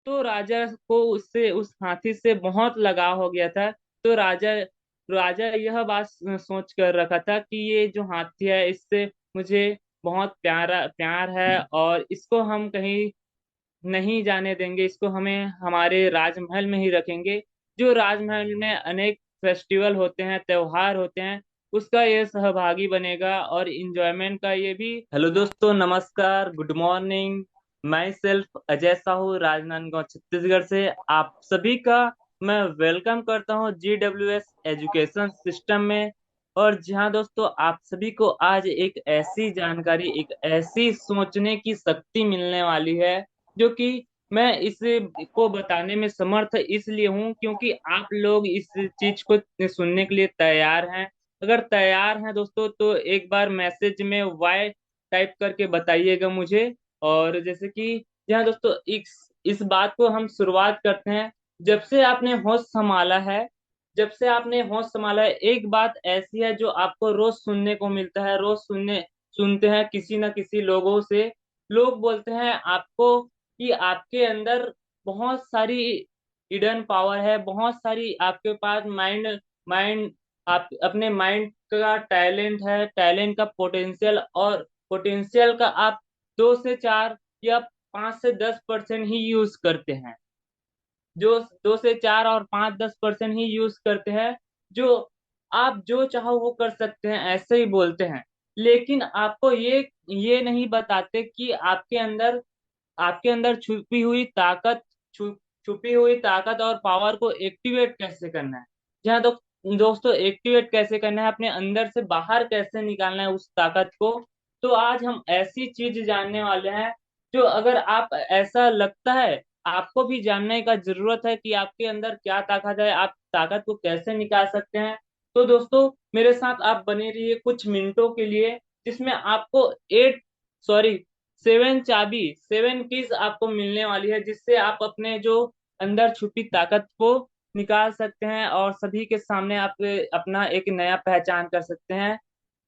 तो राजा को उससे उस हाथी से बहुत लगाव हो गया था। तो राजा राजा यह बात सोच कर रखा था कि ये जो हाथी है इससे मुझे बहुत प्यारा प्यार है, और इसको हम कहीं नहीं जाने देंगे, इसको हमें हमारे राजमहल में ही रखेंगे। जो राजमहल में अनेक फेस्टिवल होते हैं, त्योहार होते हैं, उसका ये सहभागी बनेगा और इंजॉयमेंट का ये भी। हेलो दोस्तों, नमस्कार, गुड मॉर्निंग। मैं सेल्फ अजय साहू, राजनांदगांव छत्तीसगढ़ से आप सभी का मैं वेलकम करता हूं GWS एजुकेशन सिस्टम में। और जहां दोस्तों आप सभी को आज एक ऐसी जानकारी, एक ऐसी सोचने की शक्ति मिलने वाली है जो कि मैं इस को बताने में समर्थ इसलिए हूँ क्योंकि आप लोग इस चीज को सुनने के लिए तैयार हैं। अगर तैयार हैं दोस्तों तो एक बार मैसेज में वाई टाइप करके बताइएगा मुझे। और जैसे कि जहाँ दोस्तों इस बात को हम शुरुआत करते हैं। जब से आपने होश संभाला है, जब से आपने होश संभाला है, एक बात ऐसी है जो आपको रोज सुनने को मिलता है, रोज सुनते हैं किसी न किसी लोगों से। लोग बोलते हैं आपको कि आपके अंदर बहुत सारी हिडन पावर है, बहुत सारी आपके पास माइंड माइंड आप अपने माइंड का टैलेंट है, टैलेंट का पोटेंशियल, और पोटेंशियल का आप 2 से 4 या 5 से 10% ही यूज करते हैं। जो 2 से 4 और 5-10% ही यूज करते हैं। जो आप जो चाहो वो कर सकते हैं ऐसे ही बोलते हैं। लेकिन आपको ये नहीं बताते कि आपके अंदर छुपी हुई ताकत और पावर को एक्टिवेट कैसे करना है। जहाँ दोस्तों एक्टिवेट कैसे करना है, अपने अंदर से बाहर कैसे निकालना है उस ताकत को। तो आज हम ऐसी चीज जानने वाले हैं जो अगर आप ऐसा लगता है आपको भी जानने का जरूरत है कि आपके अंदर क्या ताकत है, आप ताकत को कैसे निकाल सकते हैं। तो दोस्तों मेरे साथ आप बने रहिए कुछ मिनटों के लिए, जिसमें आपको 7 कीज आपको मिलने वाली है, जिससे आप अपने जो अंदर छुपी ताकत को निकाल सकते हैं और सभी के सामने आप अपना एक नया पहचान कर सकते हैं।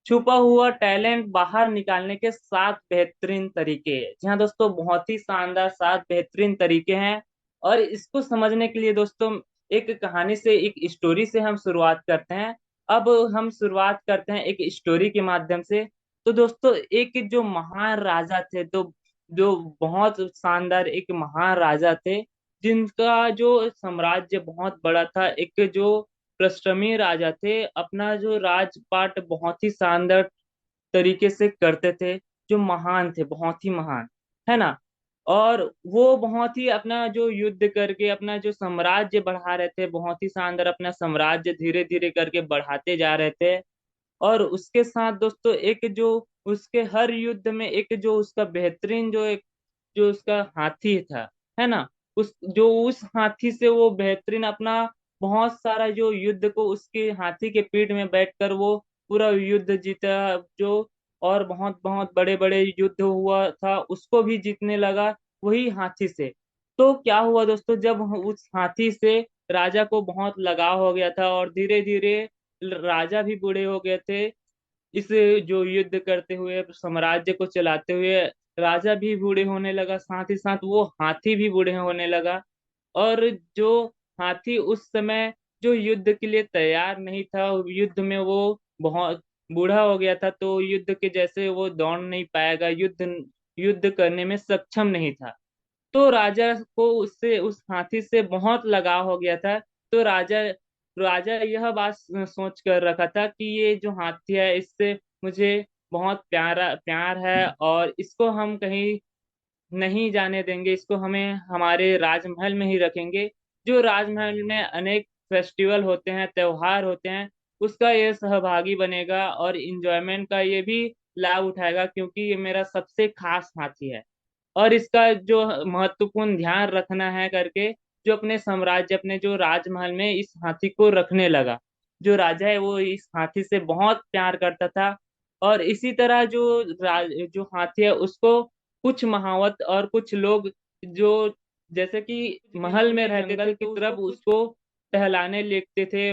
छुपा हुआ टैलेंट बाहर निकालने के 7 बेहतरीन तरीके। जी हाँ दोस्तों, बहुत ही शानदार 7 बेहतरीन तरीके हैं। और इसको समझने के लिए दोस्तों एक कहानी से, एक स्टोरी से हम शुरुआत करते हैं। अब हम शुरुआत करते हैं एक स्टोरी के माध्यम से। तो दोस्तों एक जो महान राजा थे, तो जो बहुत शानदार एक महान राजा थे, जिनका जो साम्राज्य बहुत बड़ा था। एक जो पृष्ठभूमि राजा थे, अपना जो राजपाट बहुत ही शानदार तरीके से करते थे। जो महान थे, बहुत ही महान, है ना। और वो बहुत ही अपना जो युद्ध करके अपना जो साम्राज्य बढ़ा रहे थे, बहुत ही शानदार अपना साम्राज्य धीरे धीरे करके बढ़ाते जा रहे थे। और उसके साथ दोस्तों एक जो उसके हर युद्ध में एक जो उसका बेहतरीन जो एक जो उसका हाथी था, है ना। उस हाथी से वो बेहतरीन अपना बहुत सारा जो युद्ध को उसके हाथी के पीठ में बैठकर वो पूरा युद्ध जीता। जो और बहुत बहुत बड़े बड़े युद्ध हुआ था उसको भी जीतने लगा वही हाथी से। तो क्या हुआ दोस्तों, जब उस हाथी से राजा को बहुत लगाव हो गया था और धीरे धीरे राजा भी बूढ़े हो गए थे। इस जो युद्ध करते हुए साम्राज्य को चलाते हुए राजा भी बूढ़े होने लगा, साथ ही साथ वो हाथी भी बूढ़े होने लगा। और जो हाथी उस समय जो युद्ध के लिए तैयार नहीं था, युद्ध में वो बहुत बूढ़ा हो गया था, तो युद्ध के जैसे वो दौड़ नहीं पाएगा, युद्ध युद्ध करने में सक्षम नहीं था। तो राजा को उससे उस हाथी से बहुत लगाव हो गया था। तो राजा राजा यह बात सोच कर रखा था कि ये जो हाथी है इससे मुझे बहुत प्यार है, और इसको हम कहीं नहीं जाने देंगे, इसको हमें हमारे राजमहल में ही रखेंगे। जो राजमहल में अनेक फेस्टिवल होते हैं, त्योहार होते हैं, उसका ये सहभागी बनेगा और इंजॉयमेंट का ये भी लाभ उठाएगा, क्योंकि ये मेरा सबसे खास हाथी है। और इसका जो महत्वपूर्ण ध्यान रखना है करके जो अपने साम्राज्य, अपने जो राजमहल में इस हाथी को रखने लगा। जो राजा है वो इस हाथी से बहुत प्यार करता था। और इसी तरह जो हाथी है उसको कुछ महावत और कुछ लोग जो जैसे कि महल में रहते थे की तरफ उसको टहलाने लेते थे,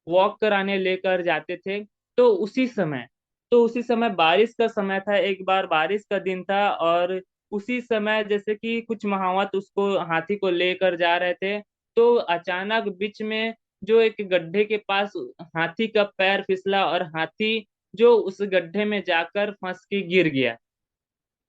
वॉक कराने लेकर जाते थे। तो उसी समय बारिश का समय था, एक बार बारिश का दिन था। और उसी समय जैसे कि कुछ महावत उसको हाथी को लेकर जा रहे थे, तो अचानक बीच में जो एक गड्ढे के पास हाथी का पैर फिसला और हाथी जो उस गड्ढे में जाकर फंस के गिर गया।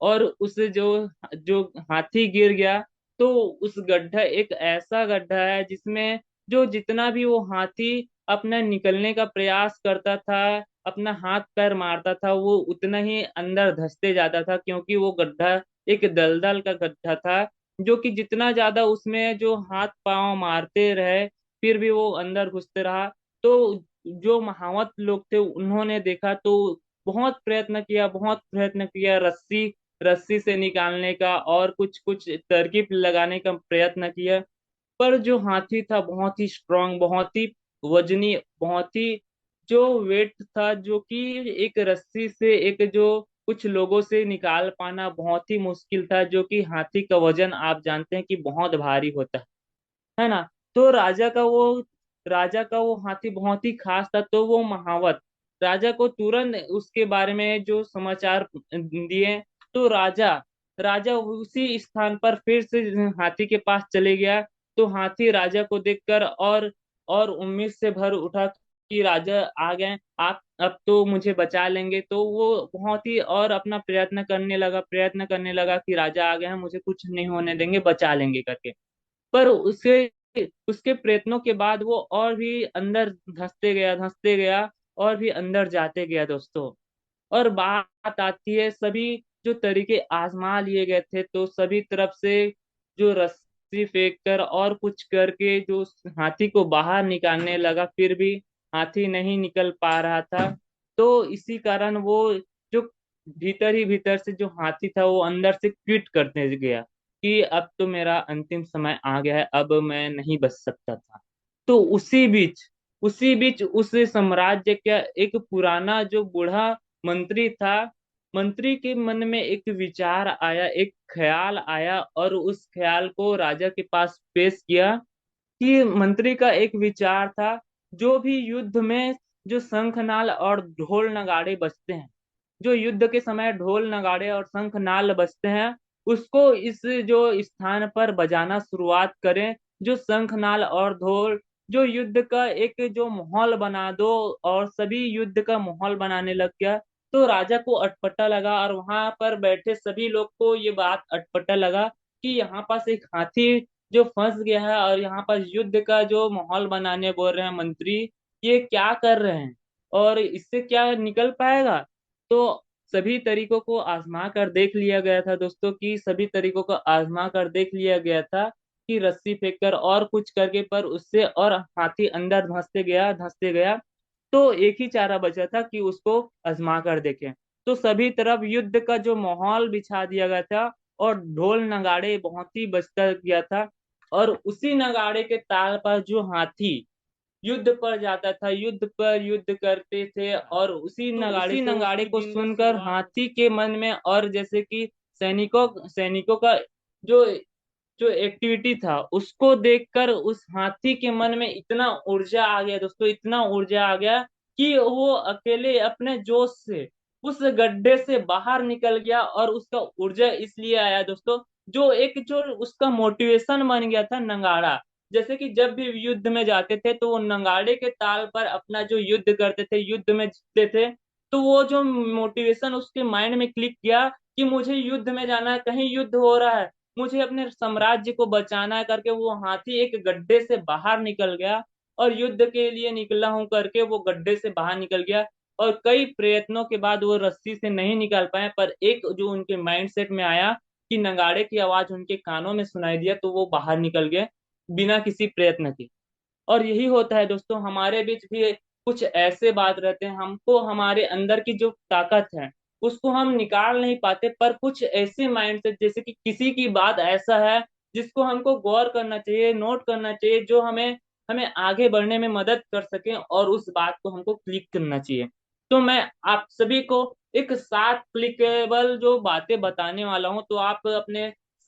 और उस जो जो हाथी गिर गया, तो उस गड्ढा एक ऐसा गड्ढा है जिसमें जो जितना भी वो हाथी अपना निकलने का प्रयास करता था, अपना हाथ पैर मारता था, वो उतना ही अंदर धंसते जाता था, क्योंकि वो गड्ढा एक दलदल का गड्ढा था, जो कि जितना ज्यादा उसमें जो हाथ पांव मारते रहे फिर भी वो अंदर घुसते रहा। तो जो महावत लोग थे उन्होंने देखा, तो बहुत प्रयत्न किया, बहुत प्रयत्न किया, रस्सी रस्सी से निकालने का और कुछ कुछ तरकीब लगाने का प्रयत्न किया। पर जो हाथी था बहुत ही स्ट्रांग, बहुत ही वजनी, बहुत ही जो वेट था, जो कि एक रस्सी से एक जो कुछ लोगों से निकाल पाना बहुत ही मुश्किल था, जो कि हाथी का वजन आप जानते हैं कि बहुत भारी होता है ना। तो राजा का वो हाथी बहुत ही खास था, तो वो महावत राजा को तुरंत उसके बारे में जो समाचार दिए। तो राजा राजा उसी स्थान पर फिर से हाथी के पास चले गया। तो हाथी राजा को देखकर और उम्मीद से भर उठा कि राजा आ गए, आप अब तो मुझे बचा लेंगे। तो वो बहुत ही और अपना प्रयत्न करने लगा कि राजा आ गए हैं, मुझे कुछ नहीं होने देंगे, बचा लेंगे करके। पर उसे उसके प्रयत्नों के बाद वो और भी अंदर धंसते गया और भी अंदर जाते गया दोस्तों। और बात आती है, सभी जो तरीके आजमा लिए गए थे, तो सभी तरफ से जो रस्सी फेंक कर और कुछ करके जो उस हाथी को बाहर निकालने लगा, फिर भी हाथी नहीं निकल पा रहा था। तो इसी कारण वो जो भीतर ही भीतर से जो हाथी था वो अंदर से क्विट करने गया कि अब तो मेरा अंतिम समय आ गया है, अब मैं नहीं बच सकता था। तो उसी बीच उस साम्राज्य का एक पुराना जो बूढ़ा मंत्री था, मंत्री के मन में एक विचार आया, एक ख्याल आया, और उस ख्याल को राजा के पास पेश किया। कि मंत्री का एक विचार था, जो भी युद्ध में जो शंखनाल और ढोल नगाड़े बजते हैं, जो युद्ध के समय ढोल नगाड़े और शंखनाल बजते हैं, उसको इस जो स्थान पर बजाना शुरुआत करें। जो शंखनाल और ढोल जो युद्ध का एक जो माहौल बना दो, और सभी युद्ध का माहौल बनाने लग गया। तो राजा को अटपटा लगा और वहां पर बैठे सभी लोग को ये बात अटपटा लगा कि यहाँ पास एक हाथी जो फंस गया है और यहाँ पर युद्ध का जो माहौल बनाने बोल रहे हैं मंत्री, ये क्या कर रहे हैं और इससे क्या निकल पाएगा। तो सभी तरीकों को आजमा कर देख लिया गया था दोस्तों, कि सभी तरीकों को आजमा कर देख लिया गया था कि रस्सी फेंक कर और कुछ करके, पर उससे और हाथी अंदर धंसते गया। तो एक ही चारा बचा था कि उसको आजमा कर देखें। तो सभी तरफ युद्ध का जो माहौल बिछा दिया गया था और ढोल नगाड़े बहुत ही बजता गया था। और उसी नगाड़े के ताल पर जो हाथी युद्ध पर जाता था, युद्ध पर युद्ध करते थे, और उसी नगाड़े को सुनकर हाथी के मन में, और जैसे कि सैनिकों का जो जो एक्टिविटी था उसको देखकर उस हाथी के मन में इतना ऊर्जा आ गया दोस्तों, इतना ऊर्जा आ गया कि वो अकेले अपने जोश से उस गड्ढे से बाहर निकल गया। और उसका ऊर्जा इसलिए आया दोस्तों, जो उसका मोटिवेशन बन गया था नंगाड़ा। जैसे कि जब भी युद्ध में जाते थे तो वो नंगाड़े के ताल पर अपना जो युद्ध करते थे, युद्ध में जीतते थे। तो वो जो मोटिवेशन उसके माइंड में क्लिक किया कि मुझे युद्ध में जाना है, कहीं युद्ध हो रहा है, मुझे अपने साम्राज्य को बचाना है करके, वो हाथी एक गड्ढे से बाहर निकल गया और युद्ध के लिए निकला हूं करके वो गड्ढे से बाहर निकल गया। और कई प्रयत्नों के बाद वो रस्सी से नहीं निकाल पाए, पर एक जो उनके माइंडसेट में आया कि नगाड़े की आवाज उनके कानों में सुनाई दिया, तो वो बाहर निकल गए बिना किसी प्रयत्न के। और यही होता है दोस्तों, हमारे बीच भी कुछ ऐसे बात रहते हैं, हमको हमारे अंदर की जो ताकत है उसको हम निकाल नहीं पाते, पर कुछ ऐसे माइंड से, जैसे कि किसी की बात ऐसा है जिसको हमको गौर करना चाहिए, नोट करना चाहिए, जो हमें हमें आगे बढ़ने में मदद कर सके, और उस बात को हमको क्लिक करना चाहिए। तो मैं आप सभी को एक 7 क्लिकेबल जो बातें बताने वाला हूँ, तो आप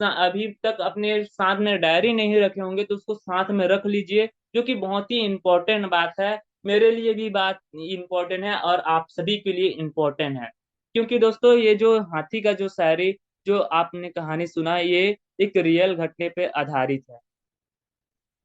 अभी तक अपने साथ में डायरी नहीं रखे होंगे तो उसको साथ में रख लीजिए, जो कि बहुत ही इम्पोर्टेंट बात है। मेरे लिए भी बात इम्पोर्टेंट है और आप सभी के लिए इम्पोर्टेंट है। क्योंकि दोस्तों ये जो हाथी का जो शायरी जो आपने कहानी सुना, ये एक रियल घटने पे आधारित है।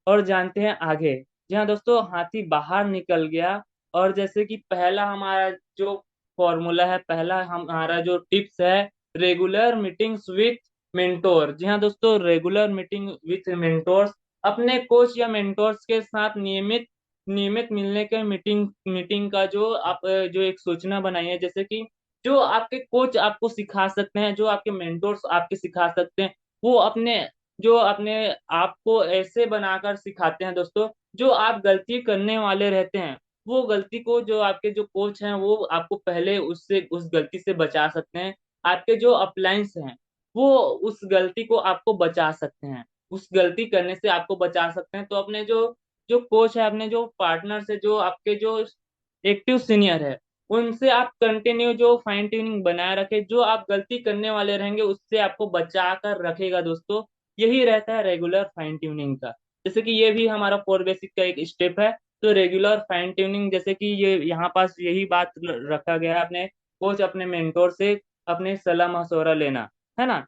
और जानते हैं आगे। जी हाँ दोस्तों, हाथी बाहर निकल गया। और जैसे कि पहला हमारा जो फॉर्मूला है, पहला हमारा जो टिप्स है, रेगुलर मीटिंग्स विथ मेंटोर। जी हाँ दोस्तों, रेगुलर मीटिंग विथ मेंटोर्स, अपने कोच या मेंटोर्स के साथ नियमित नियमित मिलने के मीटिंग मीटिंग का जो आप जो एक सूचना बनाई है। जैसे कि जो आपके कोच आपको सिखा सकते हैं, जो आपके मेंटोर्स आपके सिखा सकते हैं, वो अपने आप को ऐसे बनाकर सिखाते हैं दोस्तों। जो आप गलती करने वाले रहते हैं, वो गलती को जो आपके जो कोच हैं वो आपको पहले उससे उस गलती से बचा सकते हैं। आपके जो अपलाइंस हैं, वो उस गलती को आपको बचा सकते हैं, उस गलती करने से आपको बचा सकते हैं। तो अपने जो जो कोच है, अपने जो पार्टनर से, जो आपके जो एक्टिव सीनियर है, उनसे आप कंटिन्यू जो फाइन ट्यूनिंग बनाए रखे, जो आप गलती करने वाले रहेंगे उससे आपको बचा कर रखेगा दोस्तों। यही रहता है रेगुलर फाइन ट्यूनिंग का। जैसे कि ये भी हमारा फोर बेसिक का एक स्टेप है। तो रेगुलर फाइन ट्यूनिंग, जैसे कि ये यहाँ पास यही बात रखा गया है, अपने कोच अपने मेंटोर से अपने सलाह मशवरा लेना, है ना।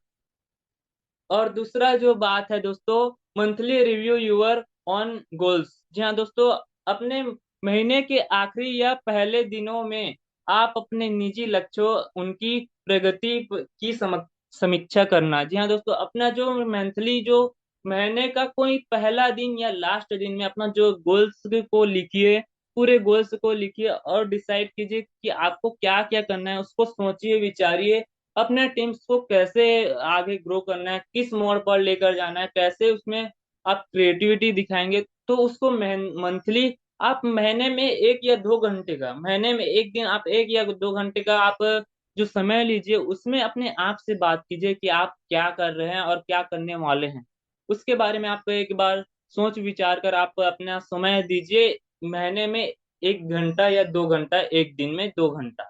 और दूसरा जो बात है दोस्तों, monthly review your on goals. जी हाँ दोस्तों, अपने महीने के आखिरी या पहले दिनों में आप अपने निजी लक्ष्यों, उनकी प्रगति की समीक्षा करना। जी हाँ दोस्तों, अपना जो मंथली जो महीने का कोई पहला दिन या लास्ट दिन में अपना जो गोल्स को लिखिए, पूरे गोल्स को लिखिए और डिसाइड कीजिए कि आपको क्या क्या करना है, उसको सोचिए विचारिए। अपने टीम्स को कैसे आगे ग्रो करना है, किस मोड़ पर लेकर जाना है, कैसे उसमें आप क्रिएटिविटी दिखाएंगे। तो उसको मंथली आप महीने में 1 या 2 घंटे का, महीने में एक दिन आप 1 या 2 घंटे का आप जो समय लीजिए, उसमें अपने आप से बात कीजिए कि आप क्या कर रहे हैं और क्या करने वाले हैं। उसके बारे में आप एक बार सोच विचार कर आप अपना समय दीजिए। महीने में 1 घंटा या 2 घंटा, एक दिन में 2 घंटा,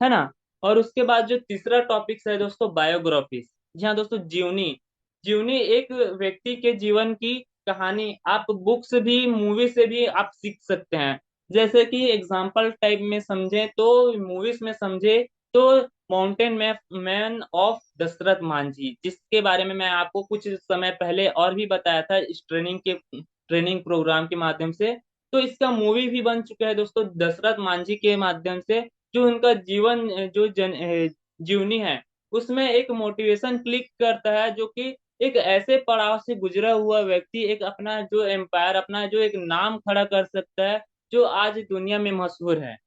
है ना। और उसके बाद जो तीसरा टॉपिक है दोस्तों, बायोग्राफी। जी हाँ दोस्तों, जीवनी। जीवनी एक व्यक्ति के जीवन की कहानी आप बुक से भी, मूवी से भी आप सीख सकते हैं। जैसे कि एग्जाम्पल टाइप में समझे तो, मूवीज में समझे तो, mountain man of Dashrath Manjhi, जिसके बारे में मैं आपको कुछ समय पहले और भी बताया था इस ट्रेनिंग प्रोग्राम के माध्यम से। तो इसका मूवी भी बन चुका है दोस्तों, दशरथ मांझी के माध्यम से। जो उनका जीवन जीवनी है, उसमें एक मोटिवेशन क्लिक करता है, जो कि एक ऐसे पड़ाव से गुजरा हुआ व्यक्ति एक अपना जो एम्पायर, अपना जो एक नाम खड़ा कर सकता है, जो आज दुनिया में मशहूर है।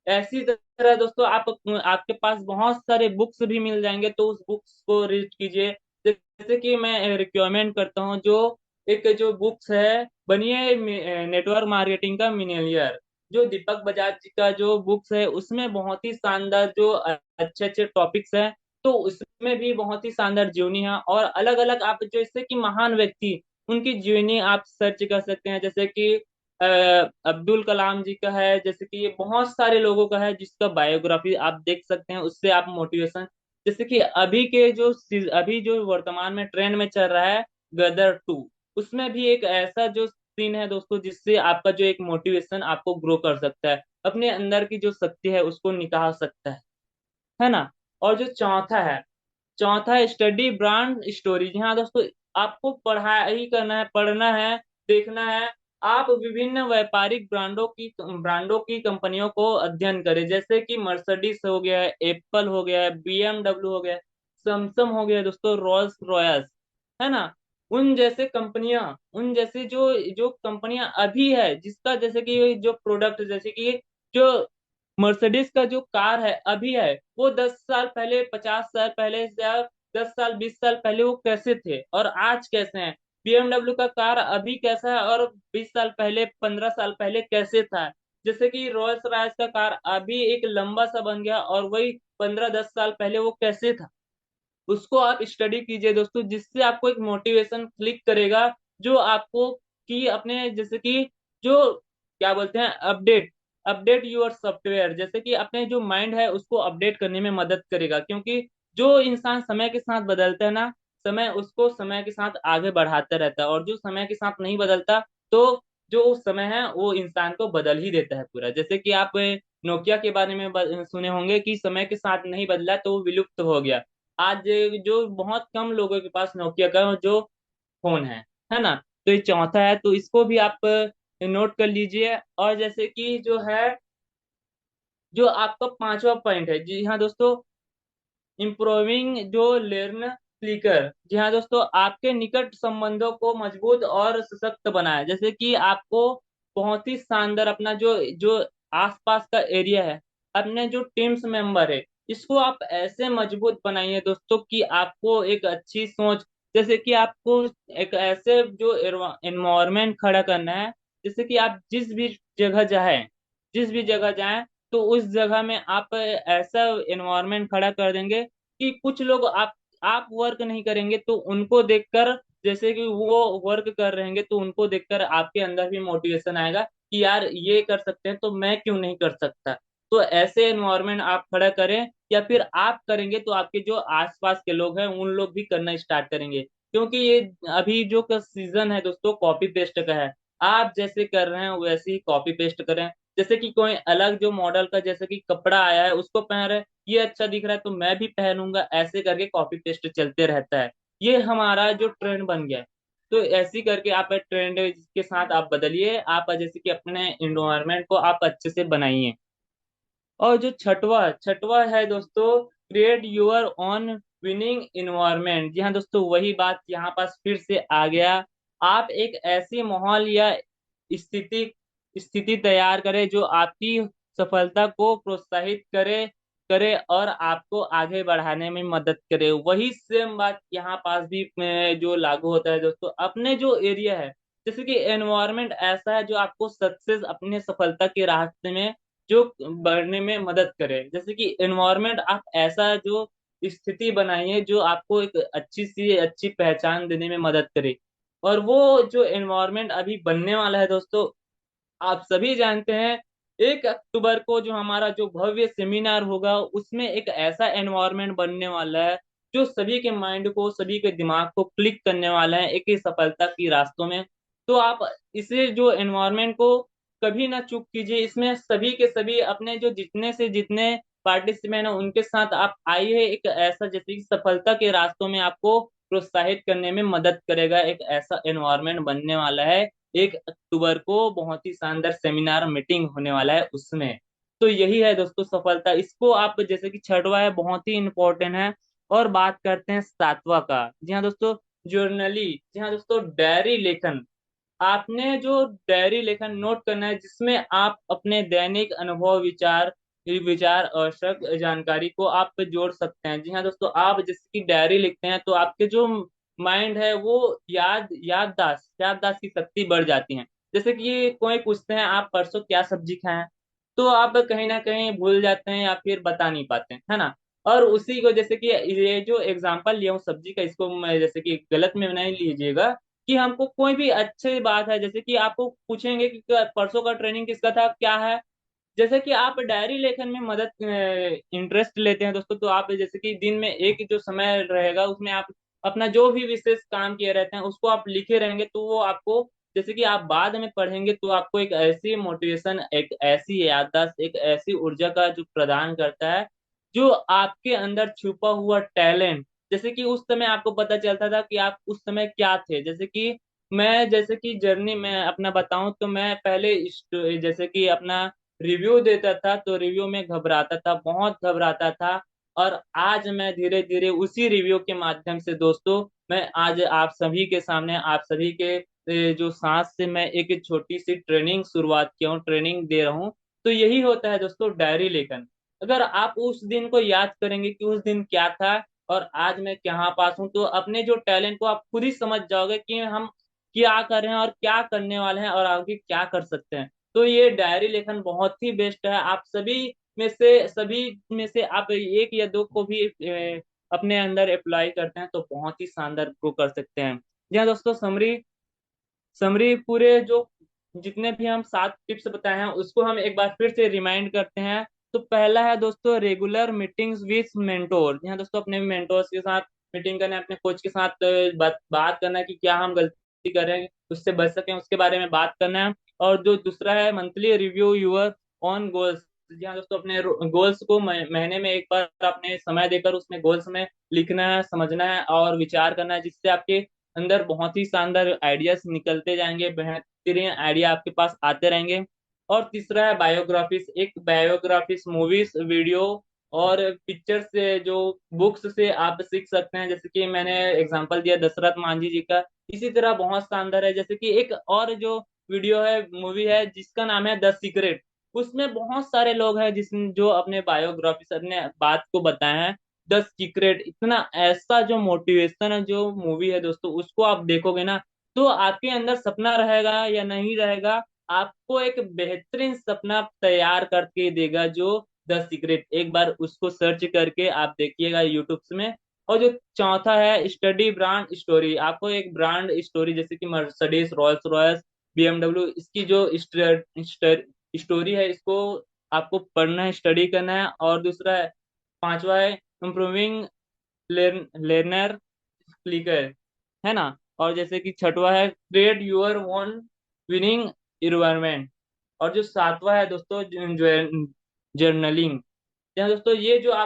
ऐसी तरह दोस्तों, आपके पास बहुत सारे बुक्स भी मिल जाएंगे, तो उस बुक्स को रीड कीजिए। जैसे कि मैं रिकमेंड करता हूँ, जो एक जो बुक्स है, बनिए नेटवर्क मार्केटिंग का मिलियनियर, जो दीपक बजाज जी का जो बुक्स है, उसमें बहुत ही शानदार जो अच्छे अच्छे टॉपिक्स हैं। तो उसमें भी बहुत ही शानदार जीवनी है। और अलग अलग आप जैसे कि महान व्यक्ति, उनकी जीवनी आप सर्च कर सकते हैं। जैसे कि अब्दुल कलाम जी का है, जैसे कि ये बहुत सारे लोगों का है जिसका बायोग्राफी आप देख सकते हैं, उससे आप मोटिवेशन। जैसे कि अभी जो वर्तमान में ट्रेंड में चल रहा है, गदर 2, उसमें भी एक ऐसा जो सीन है दोस्तों, जिससे आपका जो एक मोटिवेशन आपको ग्रो कर सकता है, अपने अंदर की जो शक्ति है उसको निकाल सकता है ना। और जो चौथा है स्टडी ब्रांड स्टोरी। हाँ दोस्तों, आपको पढ़ाई करना है, पढ़ना है, देखना है। आप विभिन्न व्यापारिक ब्रांडों की कंपनियों को अध्ययन करें। जैसे कि मर्सिडीज हो गया है, एप्पल हो गया है, बीएमडब्ल्यू हो गया है, सैमसंग हो गया है दोस्तों, रोल्स रॉयस, है ना। उन जैसे जो जो कंपनियां अभी है, जिसका जैसे कि जो प्रोडक्ट, जैसे कि जो मर्सिडीज का जो कार है अभी है, वो 10 साल पहले, 50 साल पहले, या 10 साल 20 साल पहले वो कैसे थे और आज कैसे हैं। बीएमडब्ल्यू का कार अभी कैसा है और 20 साल पहले, 15 साल पहले कैसे था। जैसे कि रॉयल्स रॉयस का कार अभी एक लंबा सा बन गया, और वही 15-10 साल पहले वो कैसे था, उसको आप स्टडी कीजिए दोस्तों। जिससे आपको एक मोटिवेशन क्लिक करेगा, जो आपको कि अपने जैसे कि जो क्या बोलते हैं, अपडेट अपडेट यूर सॉफ्टवेयर, जैसे कि अपने जो माइंड है उसको अपडेट करने में मदद करेगा। क्योंकि जो इंसान समय के साथ बदलता है ना, समय उसको समय के साथ आगे बढ़ाता रहता है। और जो समय के साथ नहीं बदलता, तो जो समय है वो इंसान को बदल ही देता है पूरा। जैसे कि आप नोकिया के बारे में सुने होंगे कि समय के साथ नहीं बदला तो वो विलुप्त हो गया। आज जो बहुत कम लोगों के पास नोकिया का जो फोन है ना। तो ये चौथा है, तो इसको भी आप नोट कर लीजिए। और जैसे कि जो है, जो आपका पांचवा पॉइंट है, जी हाँ दोस्तों, इम्प्रूविंग जो लर्न क्लिकर। जी हाँ दोस्तों, आपके निकट संबंधों को मजबूत और सशक्त बनाए। जैसे कि आपको बहुत ही शानदार अपना जो जो आसपास का एरिया है, अपने जो टीम्स मेंबर है, इसको आप ऐसे मजबूत बनाइए दोस्तों कि आपको एक अच्छी सोच, जैसे कि आपको एक ऐसे जो एनवायरनमेंट खड़ा करना है, जैसे कि आप जिस भी जगह जाएं, तो उस जगह में आप ऐसा एनवायरनमेंट खड़ा कर देंगे कि कुछ लोग आप वर्क नहीं करेंगे तो उनको देखकर, जैसे कि वो वर्क कर रहेंगे तो उनको देखकर आपके अंदर भी मोटिवेशन आएगा कि यार ये कर सकते हैं तो मैं क्यों नहीं कर सकता। तो ऐसे एनवायरनमेंट आप खड़ा करें, या फिर आप करेंगे तो आपके जो आसपास के लोग हैं उन लोग भी करना स्टार्ट करेंगे। क्योंकि ये अभी जो का सीजन है दोस्तों, कॉपी पेस्ट का है। आप जैसे कर रहे हैं वैसे ही कॉपी पेस्ट करें। जैसे कि कोई अलग जो मॉडल का जैसे कि कपड़ा आया है उसको पहन रहे, ये अच्छा दिख रहा है तो मैं भी पहनूंगा, ऐसे करके कॉपी पेस्ट चलते रहता है। ये हमारा जो ट्रेंड बन गया है। तो ऐसी करके आप ट्रेंड के साथ आप बदलिए, आप जैसे कि अपने इन्वायरमेंट को आप अच्छे से बनाइए। और जो छठवा छठवा है दोस्तों, create your own winning environment. जी हाँ दोस्तों, वही बात यहाँ पास फिर से आ गया। आप एक ऐसी माहौल या स्थिति स्थिति तैयार करें जो आपकी सफलता को प्रोत्साहित करे करे और आपको आगे बढ़ाने में मदद करे। वही सेम बात यहाँ पास भी जो लागू होता है दोस्तों, अपने जो एरिया है, जैसे कि एनवायरमेंट ऐसा है जो आपको सक्सेस, अपने सफलता के रास्ते में जो बढ़ने में मदद करे। जैसे कि एनवायरनमेंट आप ऐसा जो स्थिति बनाइए जो आपको एक अच्छी सी अच्छी पहचान देने में मदद करे। और वो जो एनवायरनमेंट अभी बनने वाला है दोस्तों, आप सभी जानते हैं, 1 अक्टूबर को जो हमारा जो भव्य सेमिनार होगा उसमें एक ऐसा एनवायरनमेंट बनने वाला है जो सभी के माइंड को, सभी के दिमाग को क्लिक करने वाला है एक ही सफलता की रास्तों में। तो आप इसे जो एनवायरनमेंट को कभी ना चूक कीजिए। इसमें सभी के सभी अपने जो जितने से जितने पार्टिसिपेंट हैं उनके साथ आप आइए। एक ऐसा जैसे कि सफलता के रास्तों में आपको प्रोत्साहित करने में मदद करेगा एक ऐसा एनवायरनमेंट बनने वाला है। 1 अक्टूबर को बहुत ही शानदार सेमिनार मीटिंग होने वाला है उसमें। तो यही है दोस्तों सफलता, इसको आप जैसे कि छठवा है बहुत ही इंपॉर्टेंट है। और बात करते हैं सातवां का। जी हाँ दोस्तों, जर्नली। जी हाँ दोस्तों, डायरी लेखन। आपने जो डायरी लेखन नोट करना है जिसमें आप अपने दैनिक अनुभव, विचार विचार और शक जानकारी को आप जोड़ सकते हैं। जी हाँ दोस्तों, आप जैसे कि डायरी लिखते हैं तो आपके जो माइंड है वो याददाश्त की शक्ति बढ़ जाती है। जैसे कि कोई पूछते हैं आप परसों क्या सब्जी खाएं, तो आप कहीं ना कहीं भूल जाते हैं या फिर बता नहीं पाते हैं, है ना। और उसी को जैसे कि ये जो एग्जांपल लिया हूँ सब्जी का, इसको मैं जैसे कि गलत में नहीं लीजिएगा। कि हमको कोई भी अच्छी बात है, जैसे कि आपको पूछेंगे कि परसों का ट्रेनिंग किसका था, क्या है। जैसे कि आप डायरी लेखन में मदद इंटरेस्ट लेते हैं दोस्तों, तो आप जैसे कि दिन में एक जो समय रहेगा उसमें आप अपना जो भी विशेष काम किए रहते हैं उसको आप लिखे रहेंगे, तो वो आपको जैसे कि आप बाद में पढ़ेंगे तो आपको एक ऐसी मोटिवेशन, एक ऐसी याददाश्त, एक ऐसी ऊर्जा का जो प्रदान करता है, जो आपके अंदर छुपा हुआ टैलेंट, जैसे कि उस समय आपको पता चलता था कि आप उस समय क्या थे। जैसे कि मैं जैसे कि जर्नी में अपना बताऊं तो मैं पहले जैसे कि अपना रिव्यू देता था तो रिव्यू में घबराता था, बहुत घबराता था। और आज मैं धीरे धीरे उसी रिव्यू के माध्यम से दोस्तों, मैं आज आप सभी के सामने, आप सभी के जो सांस से मैं एक छोटी सी ट्रेनिंग शुरुआत किया हूँ, ट्रेनिंग दे रहा हूँ। तो यही होता है दोस्तों डायरी लेखन। अगर आप उस दिन को याद करेंगे कि उस दिन क्या था और आज मैं कहाँ पास हूँ, तो अपने जो टैलेंट को आप खुद ही समझ जाओगे कि हम क्या कर रहे हैं और क्या करने वाले हैं और आगे क्या कर सकते हैं। तो ये डायरी लेखन बहुत ही बेस्ट है। आप सभी में से आप एक या दो को भी अपने अंदर अप्लाई करते हैं तो बहुत ही शानदार ग्रो कर सकते हैं। जी हाँ दोस्तों, समरी समरी पूरे जो जितने भी हम 7 टिप्स बताए हैं उसको हम एक बार फिर से रिमाइंड करते हैं। तो पहला है दोस्तों, रेगुलर मीटिंग्स विथ मेंटोर। जी हाँ दोस्तों, अपने मेंटोर्स के साथ मीटिंग करना है, अपने कोच के साथ बात करना है कि क्या हम गलती कर रहे हैं, उससे बच सकें उसके बारे में बात करना है। और जो दूसरा है, monthly review your on goals. जी हाँ दोस्तों, अपने गोल्स को महीने में एक बार अपने समय देकर उसमें गोल्स में लिखना है, समझना है और विचार करना है, जिससे आपके अंदर बहुत ही शानदार आइडियाज निकलते जाएंगे, बेहतरीन आइडिया आपके पास आते रहेंगे। और तीसरा है बायोग्राफिस। एक बायोग्राफिस मूवीज, वीडियो और पिक्चर से, जो बुक्स से आप सीख सकते हैं, जैसे कि मैंने एग्जांपल दिया दशरथ मांझी जी का। इसी तरह बहुत शानदार है, जैसे कि एक और जो वीडियो है, मूवी है, जिसका नाम है द सीक्रेट। उसमें बहुत सारे लोग हैं जिसने जो अपने बायोग्राफी अपने बात को बताए हैं। द सीक्रेट इतना ऐसा जो मोटिवेशन है, जो मूवी है दोस्तों, उसको आप देखोगे ना, तो आपके अंदर सपना रहेगा या नहीं रहेगा, आपको एक बेहतरीन सपना तैयार करके देगा जो द सीक्रेट। एक बार उसको सर्च करके आप देखिएगा यूट्यूब में। और जो चौथा है स्टडी ब्रांड स्टोरी, आपको एक ब्रांड स्टोरी जैसे कि मर्सिडीज, रॉयल्स रॉयल्स, बीएमडब्ल्यू, इसकी जो स्टोरी है, इसको आपको पढ़ना है, स्टडी करना है। और दूसरा है, पांचवा है इम्प्रूविंग लर्नर क्लिकर, है ना। और जैसे कि छठवा है create your own winning environment. और जो सातवां है दोस्तों, जर्नलिंग। दोस्तों ये जो आप